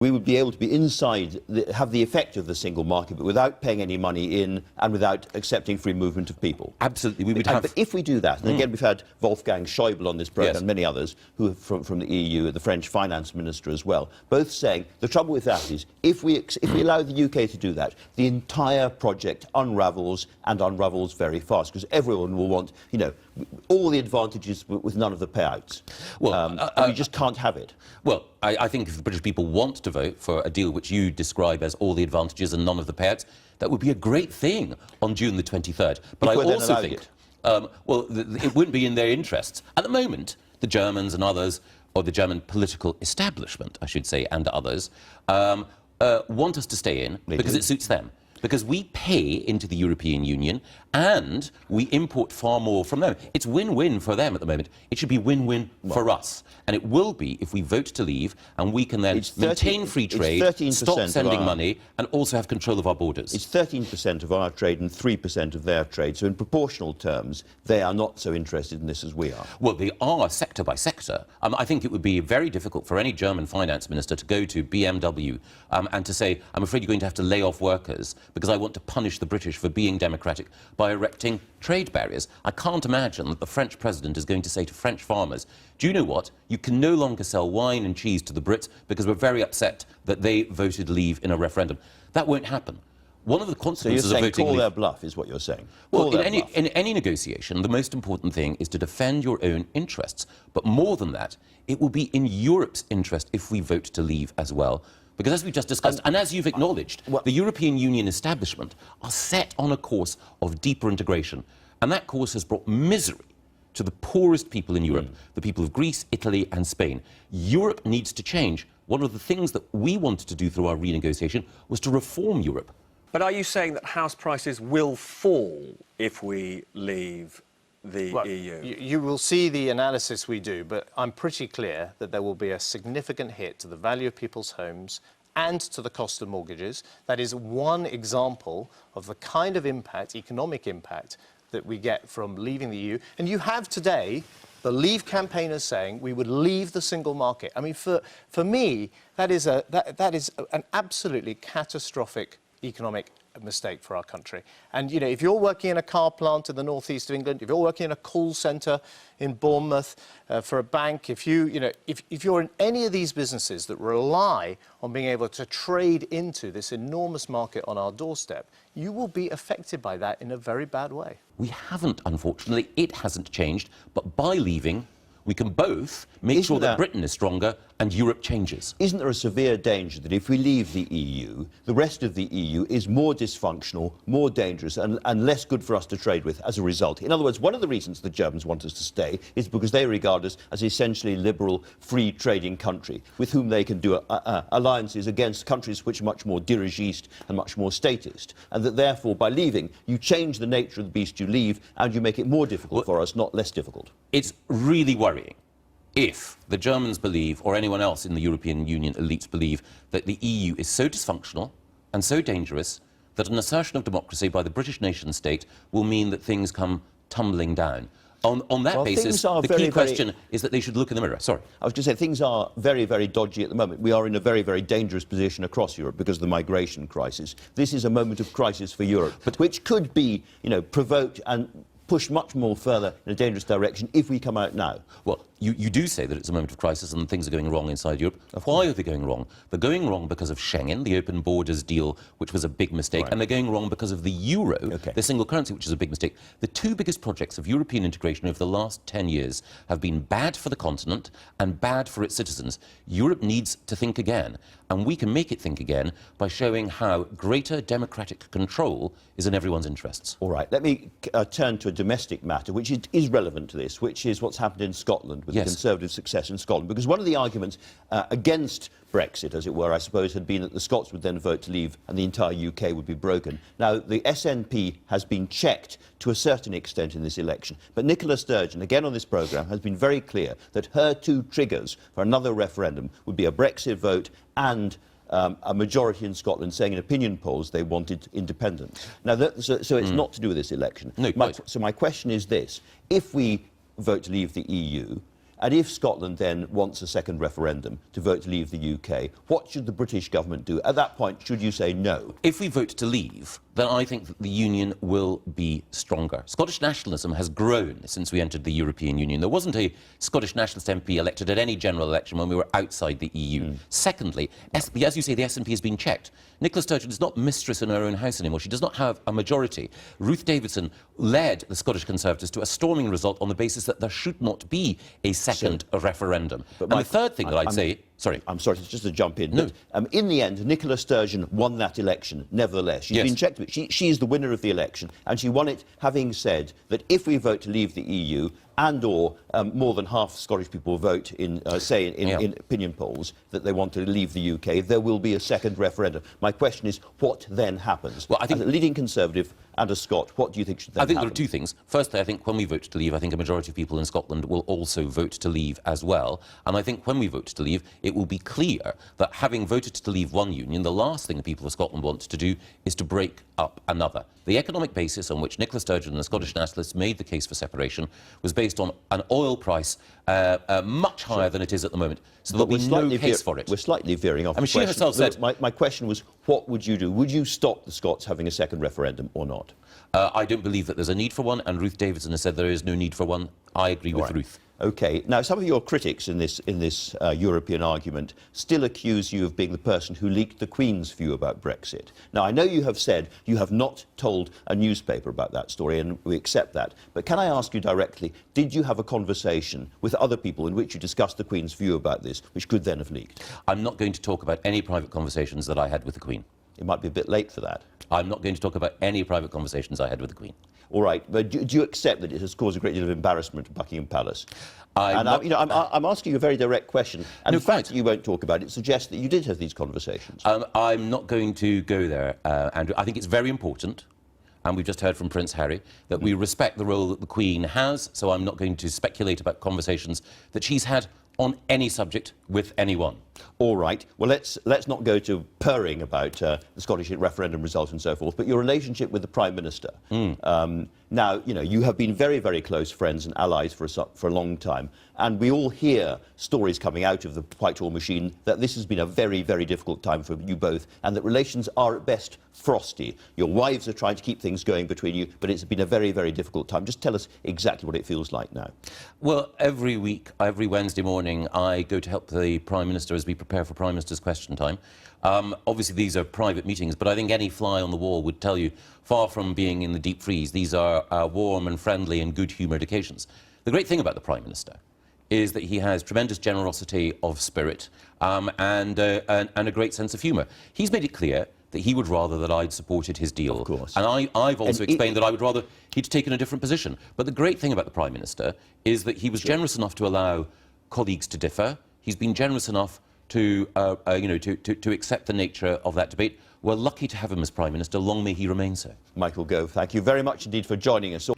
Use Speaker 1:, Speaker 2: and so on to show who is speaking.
Speaker 1: we would be able to be inside, have the effect of the single market, but without paying any money in and without accepting free movement of people.
Speaker 2: Absolutely, we would have.
Speaker 1: But if we do that, and again we've had Wolfgang Schäuble on this programme,
Speaker 2: Yes.
Speaker 1: and many others who are from the EU, the French finance minister as well, both saying the trouble with that is if we allow the UK to do that, the entire project unravels and unravels very fast because everyone will want, you know, all the advantages with none of the payouts. Well, you just can't have it.
Speaker 2: Well, I think if the British people want to vote for a deal which you describe as all the advantages and none of the payouts, that would be a great thing on June the 23rd. But I also think, well, it wouldn't be in their interests. At the moment, the Germans and others, or the German political establishment, I should say, and others, want us to stay in because it suits them. Because we pay into the European Union and we import far more from them. It's win-win for them at the moment. It should be win-win for us. And it will be if we vote to leave and we can then maintain free trade, stop sending money and also have control of our borders.
Speaker 1: It's 13% of our trade and 3% of their trade. So in proportional terms, they are not so interested in this as we are.
Speaker 2: Well, they are sector by sector. I think it would be very difficult for any German finance minister to go to BMW and to say, I'm afraid you're going to have to lay off workers because I want to punish the British for being democratic by erecting trade barriers. I can't imagine that the French president is going to say to French farmers, do you know what? You can no longer sell wine and cheese to the Brits because we're very upset that they voted leave in a referendum. That won't happen. One of the consequences of voting
Speaker 1: call their bluff is what you're saying.
Speaker 2: Well, in any negotiation, the most important thing is to defend your own interests. But more than that, it will be in Europe's interest if we vote to leave as well. Because as we've just discussed, and as you've acknowledged, the European Union establishment are set on a course of deeper integration. And that course has brought misery to the poorest people in Europe, the people of Greece, Italy and Spain. Europe needs to change. One of the things that we wanted to do through our renegotiation was to reform Europe.
Speaker 3: But are you saying that house prices will fall if we leave the EU?
Speaker 4: You will see the analysis we do, but I'm pretty clear that there will be a significant hit to the value of people's homes and to the cost of mortgages. That is one example of the kind of impact, economic impact, that we get from leaving the EU. And you have today the Leave campaigners saying we would leave the single market. I mean, for me, that is an absolutely catastrophic economic mistake for our country. And, you know, if you're working in a car plant in the northeast of England, if you're working in a call centre in Bournemouth for a bank, if you're in any of these businesses that rely on being able to trade into this enormous market on our doorstep, you will be affected by that in a very bad way.
Speaker 2: We haven't, unfortunately. It hasn't changed. But by leaving, we can both make sure that Britain is stronger and Europe changes.
Speaker 1: Isn't there a severe danger that if we leave the EU, the rest of the EU is more dysfunctional, more dangerous and less good for us to trade with as a result? In other words, one of the reasons the Germans want us to stay is because they regard us as essentially liberal, free trading country with whom they can do alliances against countries which are much more dirigiste and much more statist. And that therefore, by leaving, you change the nature of the beast you leave and you make it more difficult for us, not less difficult.
Speaker 2: It's really worrying if the Germans believe, or anyone else in the European Union elites believe, that the EU is so dysfunctional and so dangerous that an assertion of democracy by the British nation-state will mean that things come tumbling down. On that basis, the key question is that they should look in the mirror. Sorry.
Speaker 1: I was going to say, things are very, very dodgy at the moment. We are in a very, very dangerous position across Europe because of the migration crisis. This is a moment of crisis for Europe, which could be, you know, provoked and push much more further in a dangerous direction if we come out now.
Speaker 2: Well, you do say that it's a moment of crisis and things are going wrong inside Europe. Why are they going wrong? They're going wrong because of Schengen, the open borders deal, which was a big mistake, and they're going wrong because of the euro, the single currency, which is a big mistake. The two biggest projects of European integration over the last 10 years have been bad for the continent and bad for its citizens. Europe needs to think again, and we can make it think again by showing how greater democratic control is in everyone's interests.
Speaker 1: All right, let me turn to a domestic matter, which is relevant to this, which is what's happened in Scotland with the Conservative success in Scotland. Because one of the arguments against Brexit, as it were, I suppose, had been that the Scots would then vote to leave and the entire UK would be broken. Now, the SNP has been checked to a certain extent in this election. But Nicola Sturgeon, again on this programme, has been very clear that her two triggers for another referendum would be a Brexit vote and a majority in Scotland saying in opinion polls they wanted independence. Now, so it's not to do with this election.
Speaker 2: No,
Speaker 1: so my question is this. If we vote to leave the EU, And if Scotland then wants a second referendum to vote to leave the UK, what should the British government do? At that point, should you say no?
Speaker 2: If we vote to leave, then I think that the Union will be stronger. Scottish nationalism has grown since we entered the European Union. There wasn't a Scottish nationalist MP elected at any general election when we were outside the EU. Secondly, as you say, the SNP has been checked. Nicola Sturgeon is not mistress in her own house anymore. She does not have a majority. Ruth Davidson led the Scottish Conservatives to a storming result on the basis that there should not be a second referendum. And the third thing that I'd say... Sorry.
Speaker 1: I'm sorry, just to jump in.
Speaker 2: No.
Speaker 1: But, in the end, Nicola Sturgeon won that election, nevertheless. She's been checked. She is the winner of the election, and she won it having said that if we vote to leave the EU, and or more than half Scottish people vote in, in opinion polls that they want to leave the UK, there will be a second referendum. My question is, what then happens?
Speaker 2: Well, I think...
Speaker 1: As a leading Conservative and a Scot, what do you think should then happen?
Speaker 2: I think there are two things. Firstly, I think when we vote to leave, I think a majority of people in Scotland will also vote to leave as well. And I think when we vote to leave, it will be clear that having voted to leave one union, the last thing the people of Scotland want to do is to break up another. The economic basis on which Nicola Sturgeon and the Scottish nationalists made the case for separation was based on an oil price much higher than it is at the moment. So there'll be no case for it.
Speaker 1: We're slightly veering off.
Speaker 2: I mean, she herself said...
Speaker 1: My question was, what would you do? Would you stop the Scots having a second referendum or not?
Speaker 2: I don't believe that there's a need for one, and Ruth Davidson has said there is no need for one. I agree with Ruth.
Speaker 1: OK. Now, some of your critics in this European argument still accuse you of being the person who leaked the Queen's view about Brexit. Now, I know you have said you have not told a newspaper about that story, and we accept that. But can I ask you directly, did you have a conversation with other people in which you discussed the Queen's view about this, which could then have leaked?
Speaker 2: I'm not going to talk about any private conversations that I had with the Queen.
Speaker 1: It might be a bit late for that.
Speaker 2: I'm not going to talk about any private conversations I had with the Queen.
Speaker 1: All right, but do you accept that it has caused a great deal of embarrassment at Buckingham Palace? I'm asking you a very direct question, and the fact that you won't talk about it suggests that you did have these conversations.
Speaker 2: I'm not going to go there, Andrew. I think it's very important, and we've just heard from Prince Harry, that we respect the role that the Queen has, so I'm not going to speculate about conversations that she's had on any subject with anyone.
Speaker 1: All right. Well, let's not go to purring about the Scottish referendum result and so forth, but your relationship with the Prime Minister. Now, you have been very, very close friends and allies for a long time, and we all hear stories coming out of the Whitehall machine that this has been a very, very difficult time for you both, and that relations are at best frosty. Your wives are trying to keep things going between you, but it's been a very, very difficult time. Just tell us exactly what it feels like now.
Speaker 2: Well, every week, every Wednesday morning, I go to help the Prime Minister as we prepare for Prime Minister's Question Time. Obviously, these are private meetings, but I think any fly on the wall would tell you, far from being in the deep freeze, these are warm and friendly and good-humoured occasions. The great thing about the Prime Minister is that he has tremendous generosity of spirit and a great sense of humour. He's made it clear that he would rather that I'd supported his deal.
Speaker 1: Of course.
Speaker 2: And I've also explained that I would rather he'd taken a different position. But the great thing about the Prime Minister is that he was generous enough to allow colleagues to differ. He's been generous enough to accept the nature of that debate. We're lucky to have him as Prime Minister. Long may he remain so.
Speaker 1: Michael Gove, thank you very much indeed for joining us.